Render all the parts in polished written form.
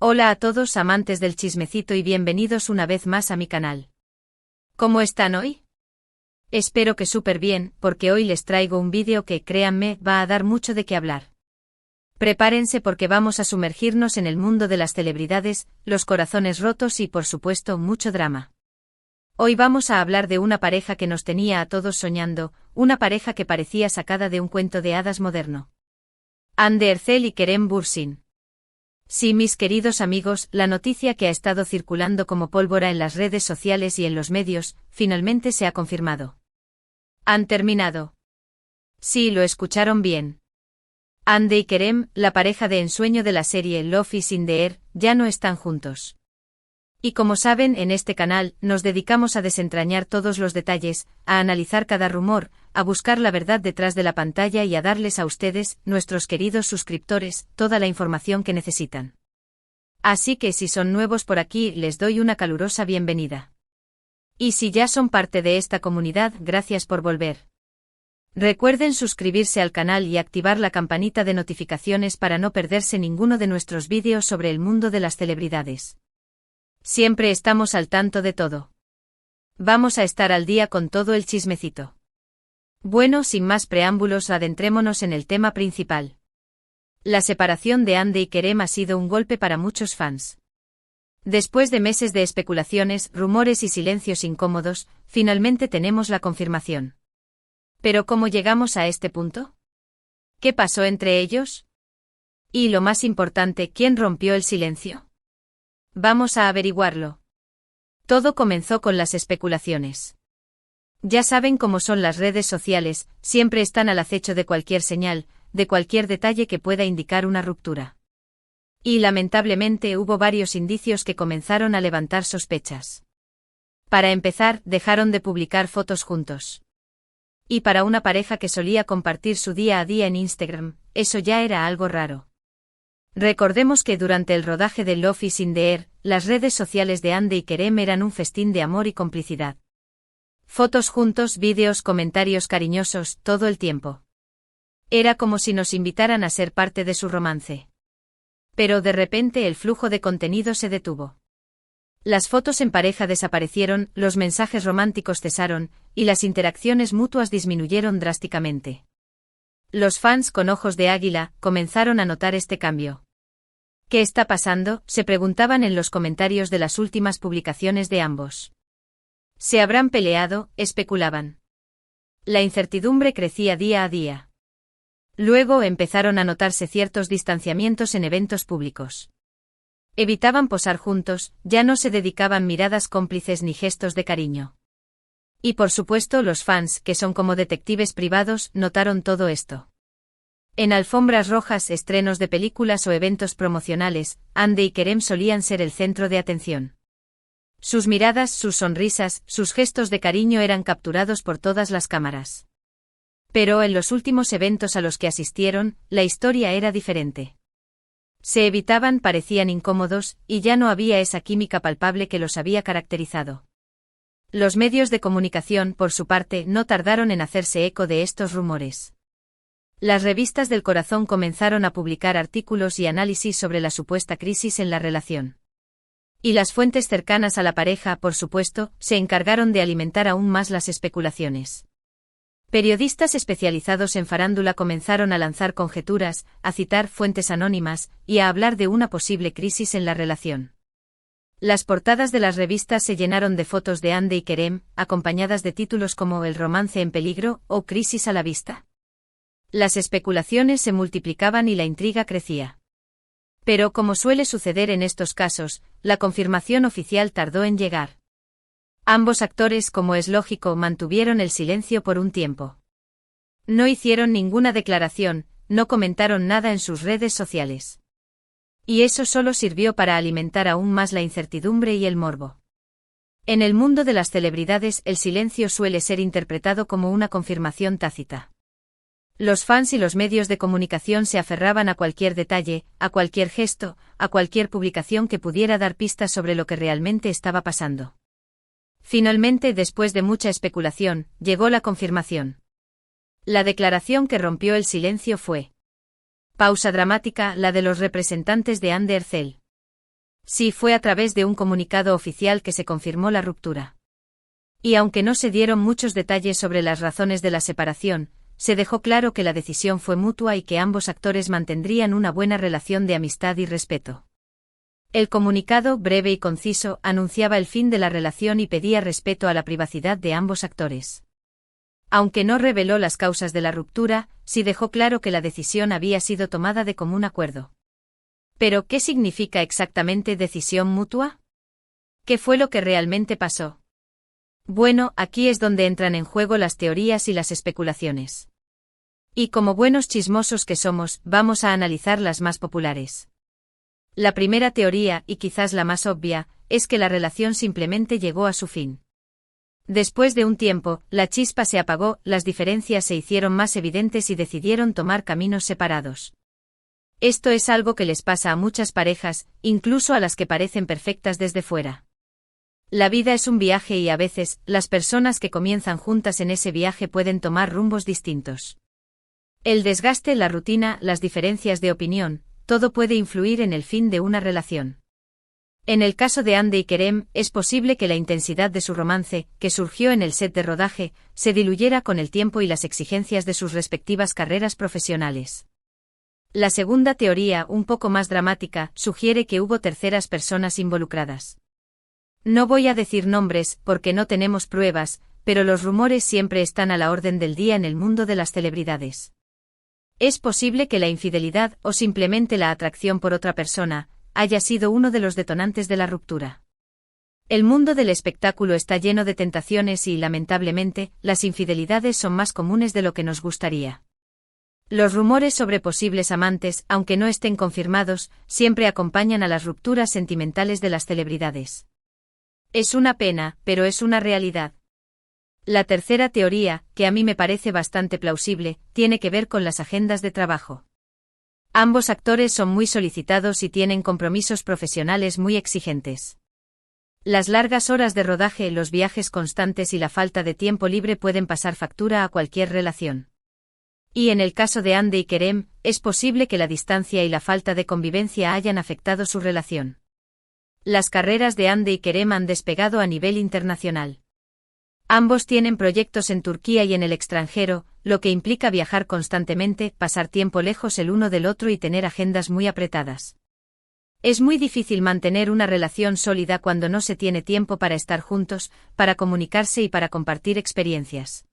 Hola a todos amantes del chismecito y bienvenidos una vez más a mi canal. ¿Cómo están hoy? Espero que súper bien, porque hoy les traigo un vídeo que, créanme, va a dar mucho de qué hablar. Prepárense porque vamos a sumergirnos en el mundo de las celebridades, los corazones rotos y, por supuesto, mucho drama. Hoy vamos a hablar de una pareja que nos tenía a todos soñando, una pareja que parecía sacada de un cuento de hadas moderno. Hande Erçel y Kerem Bürsin. Sí, mis queridos amigos, la noticia que ha estado circulando como pólvora en las redes sociales y en los medios, finalmente se ha confirmado. Han terminado. Sí, lo escucharon bien. Hande y Kerem, la pareja de ensueño de la serie Love is in the Air, ya no están juntos. Y como saben, en este canal, nos dedicamos a desentrañar todos los detalles, a analizar cada rumor, a buscar la verdad detrás de la pantalla y a darles a ustedes, nuestros queridos suscriptores, toda la información que necesitan. Así que si son nuevos por aquí, les doy una calurosa bienvenida. Y si ya son parte de esta comunidad, gracias por volver. Recuerden suscribirse al canal y activar la campanita de notificaciones para no perderse ninguno de nuestros vídeos sobre el mundo de las celebridades. Siempre estamos al tanto de todo. Vamos a estar al día con todo el chismecito. Bueno, sin más preámbulos, adentrémonos en el tema principal. La separación de Hande y Kerem ha sido un golpe para muchos fans. Después de meses de especulaciones, rumores y silencios incómodos, finalmente tenemos la confirmación. ¿Pero cómo llegamos a este punto? ¿Qué pasó entre ellos? Y lo más importante, ¿quién rompió el silencio? Vamos a averiguarlo. Todo comenzó con las especulaciones. Ya saben cómo son las redes sociales, siempre están al acecho de cualquier señal, de cualquier detalle que pueda indicar una ruptura. Y lamentablemente hubo varios indicios que comenzaron a levantar sospechas. Para empezar, dejaron de publicar fotos juntos. Y para una pareja que solía compartir su día a día en Instagram, eso ya era algo raro. Recordemos que durante el rodaje de Love is in the Air, las redes sociales de Hande y Kerem eran un festín de amor y complicidad. Fotos juntos, vídeos, comentarios cariñosos, todo el tiempo. Era como si nos invitaran a ser parte de su romance. Pero de repente el flujo de contenido se detuvo. Las fotos en pareja desaparecieron, los mensajes románticos cesaron, y las interacciones mutuas disminuyeron drásticamente. Los fans con ojos de águila comenzaron a notar este cambio. ¿Qué está pasando?, se preguntaban en los comentarios de las últimas publicaciones de ambos. ¿Se habrán peleado?, especulaban. La incertidumbre crecía día a día. Luego empezaron a notarse ciertos distanciamientos en eventos públicos. Evitaban posar juntos, ya no se dedicaban miradas cómplices ni gestos de cariño. Y por supuesto los fans, que son como detectives privados, notaron todo esto. En alfombras rojas, estrenos de películas o eventos promocionales, Hande y Kerem solían ser el centro de atención. Sus miradas, sus sonrisas, sus gestos de cariño eran capturados por todas las cámaras. Pero en los últimos eventos a los que asistieron, la historia era diferente. Se evitaban, parecían incómodos, y ya no había esa química palpable que los había caracterizado. Los medios de comunicación, por su parte, no tardaron en hacerse eco de estos rumores. Las revistas del corazón comenzaron a publicar artículos y análisis sobre la supuesta crisis en la relación. Y las fuentes cercanas a la pareja, por supuesto, se encargaron de alimentar aún más las especulaciones. Periodistas especializados en farándula comenzaron a lanzar conjeturas, a citar fuentes anónimas, y a hablar de una posible crisis en la relación. Las portadas de las revistas se llenaron de fotos de Hande y Kerem, acompañadas de títulos como El romance en peligro o Crisis a la vista. Las especulaciones se multiplicaban y la intriga crecía. Pero como suele suceder en estos casos, la confirmación oficial tardó en llegar. Ambos actores, como es lógico, mantuvieron el silencio por un tiempo. No hicieron ninguna declaración, no comentaron nada en sus redes sociales. Y eso solo sirvió para alimentar aún más la incertidumbre y el morbo. En el mundo de las celebridades, el silencio suele ser interpretado como una confirmación tácita. Los fans y los medios de comunicación se aferraban a cualquier detalle, a cualquier gesto, a cualquier publicación que pudiera dar pistas sobre lo que realmente estaba pasando. Finalmente, después de mucha especulación, llegó la confirmación. La declaración que rompió el silencio fue: pausa dramática, la de los representantes de Hande Erçel. Sí, fue a través de un comunicado oficial que se confirmó la ruptura. Y aunque no se dieron muchos detalles sobre las razones de la separación, se dejó claro que la decisión fue mutua y que ambos actores mantendrían una buena relación de amistad y respeto. El comunicado, breve y conciso, anunciaba el fin de la relación y pedía respeto a la privacidad de ambos actores. Aunque no reveló las causas de la ruptura, sí dejó claro que la decisión había sido tomada de común acuerdo. ¿Pero qué significa exactamente decisión mutua? ¿Qué fue lo que realmente pasó? Bueno, aquí es donde entran en juego las teorías y las especulaciones. Y como buenos chismosos que somos, vamos a analizar las más populares. La primera teoría, y quizás la más obvia, es que la relación simplemente llegó a su fin. Después de un tiempo, la chispa se apagó, las diferencias se hicieron más evidentes y decidieron tomar caminos separados. Esto es algo que les pasa a muchas parejas, incluso a las que parecen perfectas desde fuera. La vida es un viaje y a veces, las personas que comienzan juntas en ese viaje pueden tomar rumbos distintos. El desgaste, la rutina, las diferencias de opinión, todo puede influir en el fin de una relación. En el caso de Hande y Kerem, es posible que la intensidad de su romance, que surgió en el set de rodaje, se diluyera con el tiempo y las exigencias de sus respectivas carreras profesionales. La segunda teoría, un poco más dramática, sugiere que hubo terceras personas involucradas. No voy a decir nombres, porque no tenemos pruebas, pero los rumores siempre están a la orden del día en el mundo de las celebridades. Es posible que la infidelidad, o simplemente la atracción por otra persona, haya sido uno de los detonantes de la ruptura. El mundo del espectáculo está lleno de tentaciones y, lamentablemente, las infidelidades son más comunes de lo que nos gustaría. Los rumores sobre posibles amantes, aunque no estén confirmados, siempre acompañan a las rupturas sentimentales de las celebridades. Es una pena, pero es una realidad. La tercera teoría, que a mí me parece bastante plausible, tiene que ver con las agendas de trabajo. Ambos actores son muy solicitados y tienen compromisos profesionales muy exigentes. Las largas horas de rodaje, los viajes constantes y la falta de tiempo libre pueden pasar factura a cualquier relación. Y en el caso de Hande y Kerem, es posible que la distancia y la falta de convivencia hayan afectado su relación. Las carreras de Hande y Kerem han despegado a nivel internacional. Ambos tienen proyectos en Turquía y en el extranjero, lo que implica viajar constantemente, pasar tiempo lejos el uno del otro y tener agendas muy apretadas. Es muy difícil mantener una relación sólida cuando no se tiene tiempo para estar juntos, para comunicarse y para compartir experiencias.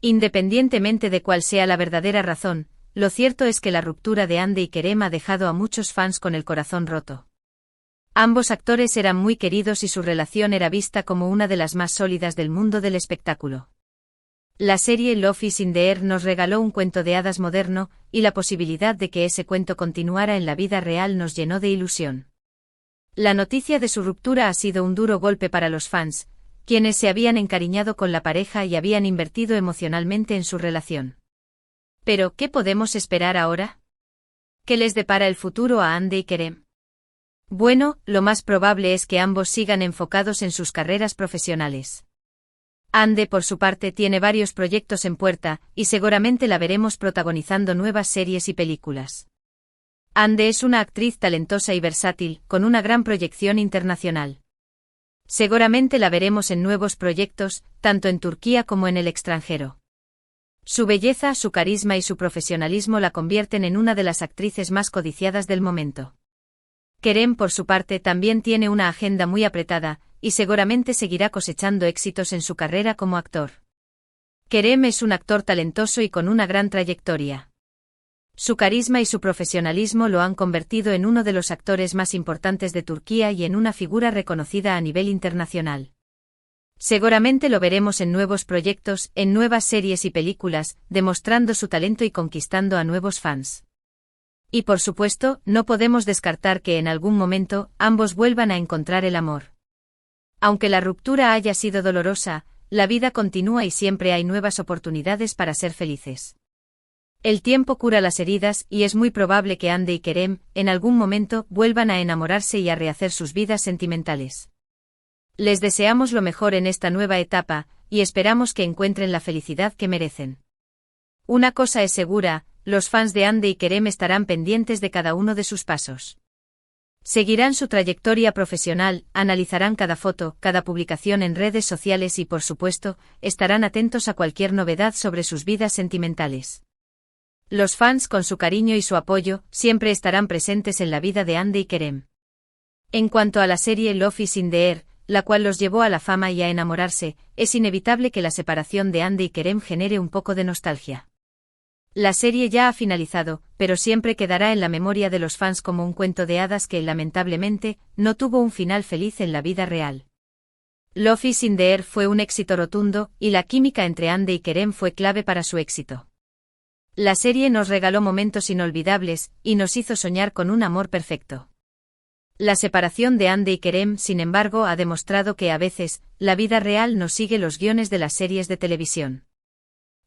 Independientemente de cuál sea la verdadera razón, lo cierto es que la ruptura de Hande y Kerem ha dejado a muchos fans con el corazón roto. Ambos actores eran muy queridos y su relación era vista como una de las más sólidas del mundo del espectáculo. La serie Love is in the Air nos regaló un cuento de hadas moderno, y la posibilidad de que ese cuento continuara en la vida real nos llenó de ilusión. La noticia de su ruptura ha sido un duro golpe para los fans, quienes se habían encariñado con la pareja y habían invertido emocionalmente en su relación. Pero, ¿qué podemos esperar ahora? ¿Qué les depara el futuro a Hande y Kerem? Bueno, lo más probable es que ambos sigan enfocados en sus carreras profesionales. Hande, por su parte, tiene varios proyectos en puerta, y seguramente la veremos protagonizando nuevas series y películas. Hande es una actriz talentosa y versátil, con una gran proyección internacional. Seguramente la veremos en nuevos proyectos, tanto en Turquía como en el extranjero. Su belleza, su carisma y su profesionalismo la convierten en una de las actrices más codiciadas del momento. Kerem, por su parte, también tiene una agenda muy apretada, y seguramente seguirá cosechando éxitos en su carrera como actor. Kerem es un actor talentoso y con una gran trayectoria. Su carisma y su profesionalismo lo han convertido en uno de los actores más importantes de Turquía y en una figura reconocida a nivel internacional. Seguramente lo veremos en nuevos proyectos, en nuevas series y películas, demostrando su talento y conquistando a nuevos fans. Y por supuesto, no podemos descartar que en algún momento, ambos vuelvan a encontrar el amor. Aunque la ruptura haya sido dolorosa, la vida continúa y siempre hay nuevas oportunidades para ser felices. El tiempo cura las heridas y es muy probable que Hande y Kerem, en algún momento, vuelvan a enamorarse y a rehacer sus vidas sentimentales. Les deseamos lo mejor en esta nueva etapa, y esperamos que encuentren la felicidad que merecen. Una cosa es segura, los fans de Hande y Kerem estarán pendientes de cada uno de sus pasos. Seguirán su trayectoria profesional, analizarán cada foto, cada publicación en redes sociales y, por supuesto, estarán atentos a cualquier novedad sobre sus vidas sentimentales. Los fans, con su cariño y su apoyo, siempre estarán presentes en la vida de Hande y Kerem. En cuanto a la serie Love is in the Air, la cual los llevó a la fama y a enamorarse, es inevitable que la separación de Hande y Kerem genere un poco de nostalgia. La serie ya ha finalizado, pero siempre quedará en la memoria de los fans como un cuento de hadas que, lamentablemente, no tuvo un final feliz en la vida real. Love is in the Air fue un éxito rotundo, y la química entre Hande y Kerem fue clave para su éxito. La serie nos regaló momentos inolvidables, y nos hizo soñar con un amor perfecto. La separación de Hande y Kerem, sin embargo, ha demostrado que a veces, la vida real no sigue los guiones de las series de televisión.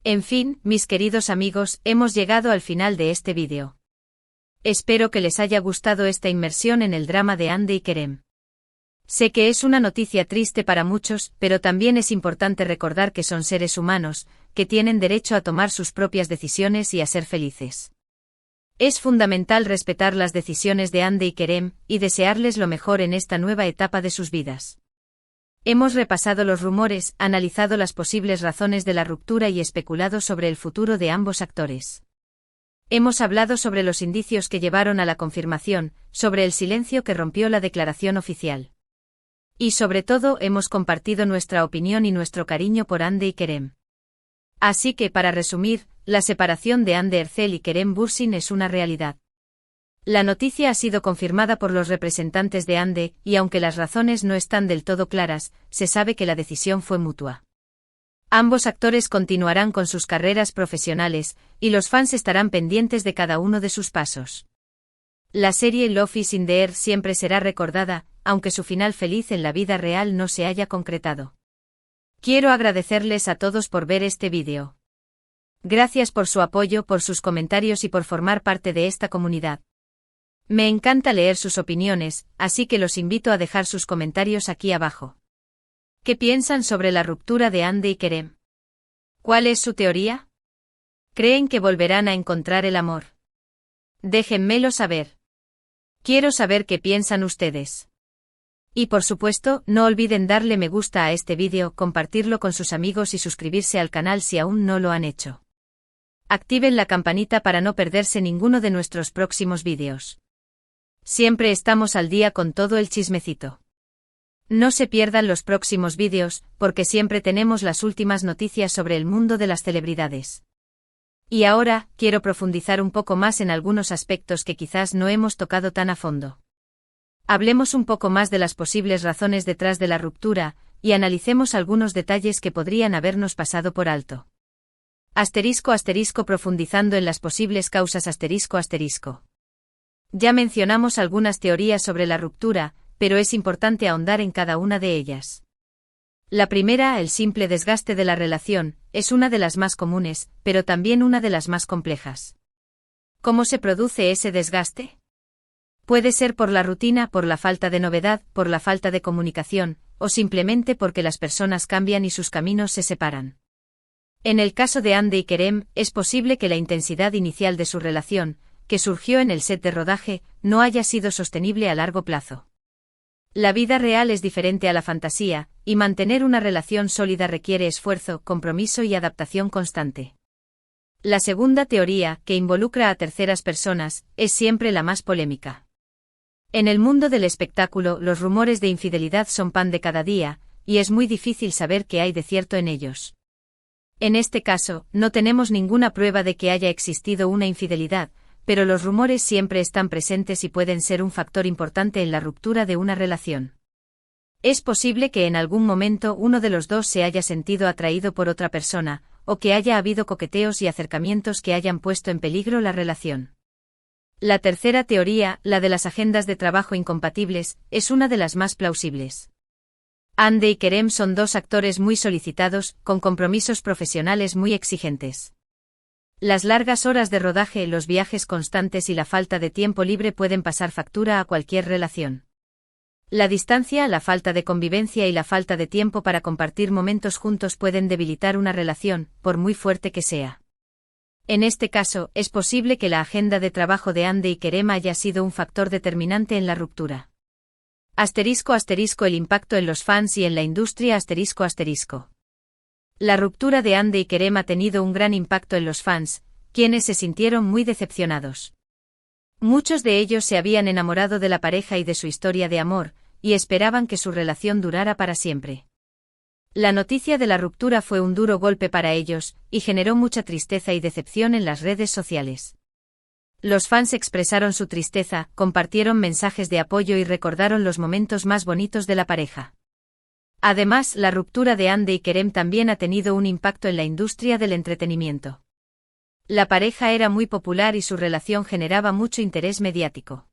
En fin, mis queridos amigos, hemos llegado al final de este vídeo. Espero que les haya gustado esta inmersión en el drama de Hande y Kerem. Sé que es una noticia triste para muchos, pero también es importante recordar que son seres humanos, que tienen derecho a tomar sus propias decisiones y a ser felices. Es fundamental respetar las decisiones de Hande y Kerem, y desearles lo mejor en esta nueva etapa de sus vidas. Hemos repasado los rumores, analizado las posibles razones de la ruptura y especulado sobre el futuro de ambos actores. Hemos hablado sobre los indicios que llevaron a la confirmación, sobre el silencio que rompió la declaración oficial. Y sobre todo hemos compartido nuestra opinión y nuestro cariño por Hande y Kerem. Así que, para resumir, la separación de Hande Erçel y Kerem Bürsin es una realidad. La noticia ha sido confirmada por los representantes de Hande, y aunque las razones no están del todo claras, se sabe que la decisión fue mutua. Ambos actores continuarán con sus carreras profesionales, y los fans estarán pendientes de cada uno de sus pasos. La serie Love is in the Air siempre será recordada, aunque su final feliz en la vida real no se haya concretado. Quiero agradecerles a todos por ver este vídeo. Gracias por su apoyo, por sus comentarios y por formar parte de esta comunidad. Me encanta leer sus opiniones, así que los invito a dejar sus comentarios aquí abajo. ¿Qué piensan sobre la ruptura de Hande y Kerem? ¿Cuál es su teoría? ¿Creen que volverán a encontrar el amor? Déjenmelo saber. Quiero saber qué piensan ustedes. Y por supuesto, no olviden darle me gusta a este vídeo, compartirlo con sus amigos y suscribirse al canal si aún no lo han hecho. Activen la campanita para no perderse ninguno de nuestros próximos vídeos. Siempre estamos al día con todo el chismecito. No se pierdan los próximos vídeos, porque siempre tenemos las últimas noticias sobre el mundo de las celebridades. Y ahora, quiero profundizar un poco más en algunos aspectos que quizás no hemos tocado tan a fondo. Hablemos un poco más de las posibles razones detrás de la ruptura, y analicemos algunos detalles que podrían habernos pasado por alto. *** Profundizando en las posibles causas ***. Ya mencionamos algunas teorías sobre la ruptura, pero es importante ahondar en cada una de ellas. La primera, el simple desgaste de la relación, es una de las más comunes, pero también una de las más complejas. ¿Cómo se produce ese desgaste? Puede ser por la rutina, por la falta de novedad, por la falta de comunicación, o simplemente porque las personas cambian y sus caminos se separan. En el caso de Hande y Kerem, es posible que la intensidad inicial de su relación, que surgió en el set de rodaje, no haya sido sostenible a largo plazo. La vida real es diferente a la fantasía, y mantener una relación sólida requiere esfuerzo, compromiso y adaptación constante. La segunda teoría, que involucra a terceras personas, es siempre la más polémica. En el mundo del espectáculo, los rumores de infidelidad son pan de cada día, y es muy difícil saber qué hay de cierto en ellos. En este caso, no tenemos ninguna prueba de que haya existido una infidelidad, pero los rumores siempre están presentes y pueden ser un factor importante en la ruptura de una relación. Es posible que en algún momento uno de los dos se haya sentido atraído por otra persona, o que haya habido coqueteos y acercamientos que hayan puesto en peligro la relación. La tercera teoría, la de las agendas de trabajo incompatibles, es una de las más plausibles. Hande y Kerem son dos actores muy solicitados, con compromisos profesionales muy exigentes. Las largas horas de rodaje, los viajes constantes y la falta de tiempo libre pueden pasar factura a cualquier relación. La distancia, la falta de convivencia y la falta de tiempo para compartir momentos juntos pueden debilitar una relación, por muy fuerte que sea. En este caso, es posible que la agenda de trabajo de Hande y Kerem haya sido un factor determinante en la ruptura. El impacto en los fans y en la industria. La ruptura de Hande y Kerem ha tenido un gran impacto en los fans, quienes se sintieron muy decepcionados. Muchos de ellos se habían enamorado de la pareja y de su historia de amor, y esperaban que su relación durara para siempre. La noticia de la ruptura fue un duro golpe para ellos, y generó mucha tristeza y decepción en las redes sociales. Los fans expresaron su tristeza, compartieron mensajes de apoyo y recordaron los momentos más bonitos de la pareja. Además, la ruptura de Hande y Kerem también ha tenido un impacto en la industria del entretenimiento. La pareja era muy popular y su relación generaba mucho interés mediático.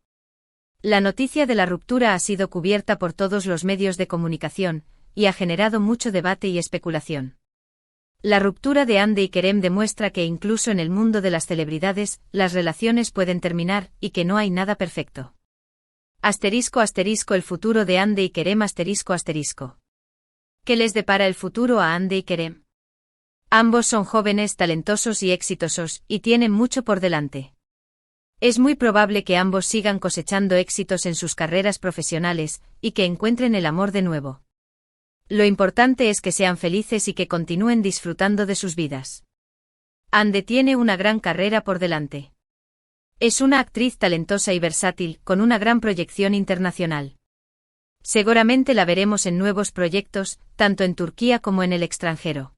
La noticia de la ruptura ha sido cubierta por todos los medios de comunicación, y ha generado mucho debate y especulación. La ruptura de Hande y Kerem demuestra que incluso en el mundo de las celebridades, las relaciones pueden terminar, y que no hay nada perfecto. El futuro de Hande y Kerem. ¿Qué les depara el futuro a Hande y Kerem? Ambos son jóvenes, talentosos y exitosos, y tienen mucho por delante. Es muy probable que ambos sigan cosechando éxitos en sus carreras profesionales, y que encuentren el amor de nuevo. Lo importante es que sean felices y que continúen disfrutando de sus vidas. Hande tiene una gran carrera por delante. Es una actriz talentosa y versátil, con una gran proyección internacional. Seguramente la veremos en nuevos proyectos, tanto en Turquía como en el extranjero.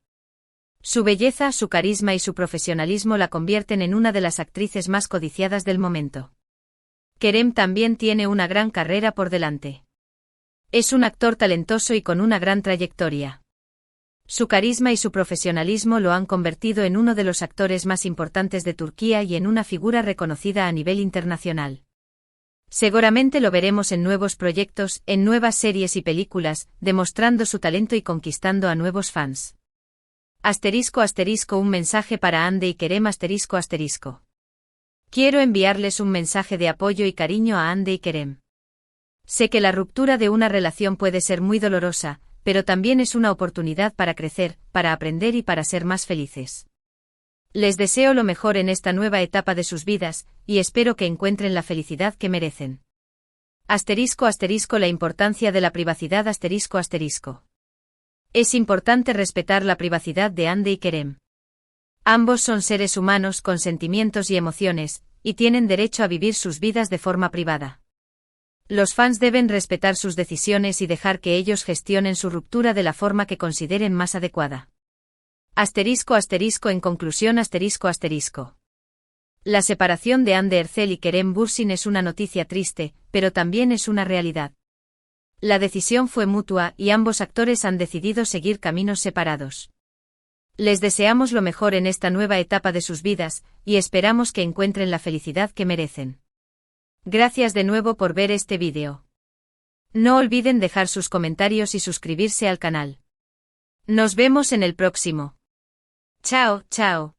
Su belleza, su carisma y su profesionalismo la convierten en una de las actrices más codiciadas del momento. Kerem también tiene una gran carrera por delante. Es un actor talentoso y con una gran trayectoria. Su carisma y su profesionalismo lo han convertido en uno de los actores más importantes de Turquía y en una figura reconocida a nivel internacional. Seguramente lo veremos en nuevos proyectos, en nuevas series y películas, demostrando su talento y conquistando a nuevos fans. Un mensaje para Hande y Kerem. Quiero enviarles un mensaje de apoyo y cariño a Hande y Kerem. Sé que la ruptura de una relación puede ser muy dolorosa, pero también es una oportunidad para crecer, para aprender y para ser más felices. Les deseo lo mejor en esta nueva etapa de sus vidas, y espero que encuentren la felicidad que merecen. La importancia de la privacidad. Es importante respetar la privacidad de Hande y Kerem. Ambos son seres humanos con sentimientos y emociones, y tienen derecho a vivir sus vidas de forma privada. Los fans deben respetar sus decisiones y dejar que ellos gestionen su ruptura de la forma que consideren más adecuada. En conclusión. La separación de Hande Erçel y Kerem Bürsin es una noticia triste, pero también es una realidad. La decisión fue mutua y ambos actores han decidido seguir caminos separados. Les deseamos lo mejor en esta nueva etapa de sus vidas, y esperamos que encuentren la felicidad que merecen. Gracias de nuevo por ver este vídeo. No olviden dejar sus comentarios y suscribirse al canal. Nos vemos en el próximo. Chao, chao.